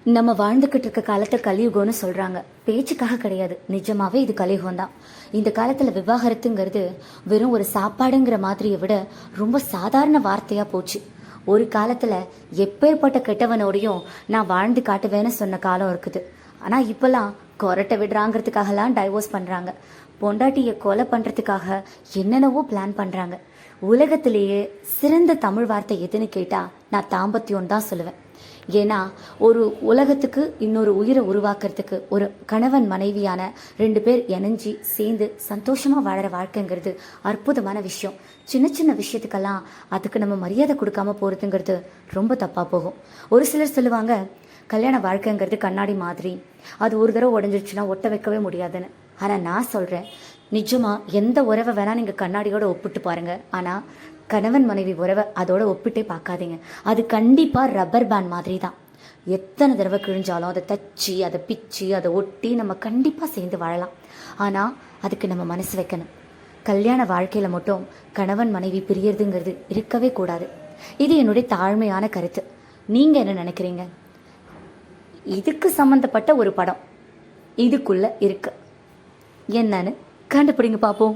நம்ம வாழ்ந்துக்கிட்டு இருக்க காலத்தை கலியுகம்னு சொல்கிறாங்க. பேச்சுக்காக கிடையாது, நிஜமாவே இது கலியுகம் தான். இந்த காலத்தில் விவாகரத்துங்கிறது வெறும் ஒரு சாப்பாடுங்கிற மாதிரியை விட ரொம்ப சாதாரண வார்த்தையாக போச்சு. ஒரு காலத்தில் எப்பேற்பட்ட கெட்டவனோடையும் நான் வாழ்ந்து காட்டுவேன்னு சொன்ன காலம் இருக்குது. ஆனால் இப்போல்லாம் கொரட்டை விடுறாங்கிறதுக்காகலாம் டைவோர்ஸ் பண்ணுறாங்க. பொண்டாட்டியை கொலை பண்ணுறதுக்காக என்னென்னவோ பிளான் பண்ணுறாங்க. உலகத்திலேயே சிறந்த தமிழ் வார்த்தை எதுன்னு கேட்டால் நான் தாம்பத்தியம் தான் சொல்லுவேன். ஏன்னா ஒரு உலகத்துக்கு இன்னொரு உயிரை உருவாக்குறதுக்கு ஒரு கணவன் மனைவியான 2 பேர் இணைஞ்சி சேர்ந்து சந்தோஷமாக வாழற வாழ்க்கைங்கிறது அற்புதமான விஷயம். சின்ன சின்ன விஷயத்துக்கெல்லாம் அதுக்கு நம்ம மரியாதை கொடுக்காம போகிறதுங்கிறது ரொம்ப தப்பாக போகும். ஒரு சிலர் சொல்லுவாங்க, கல்யாண வாழ்க்கைங்கிறது கண்ணாடி மாதிரி, அது ஒரு தடவை உடஞ்சிருச்சுன்னா ஒட்ட வைக்கவே முடியாதுன்னு. ஆனால் நான் சொல்கிறேன், நிஜமாக எந்த உறவை வேணால் நீங்கள் கண்ணாடியோட ஒப்பிட்டு பாருங்கள். ஆனால் கணவன் மனைவி உறவை அதோட ஒப்பிட்டே பார்க்காதீங்க. அது கண்டிப்பாக ரப்பர் பேண்ட் மாதிரி தான். எத்தனை தடவை கிழிஞ்சாலும் அதை தச்சு, அதை பிச்சு, அதை ஒட்டி நம்ம கண்டிப்பாக சேர்ந்து வாழலாம். ஆனால் அதுக்கு நம்ம மனசு வைக்கணும். கல்யாண வாழ்க்கையில் மட்டும் கணவன் மனைவி பிரியறதுங்கிறது இருக்கவே கூடாது. இது என்னுடைய தாழ்மையான கருத்து. நீங்கள் என்ன நினைக்கிறீங்க? இதுக்கு சம்மந்தப்பட்ட ஒரு படம் இதுக்குள்ளே இருக்கு. என்னன்னு கண்டுபிடிங்க பார்ப்போம்.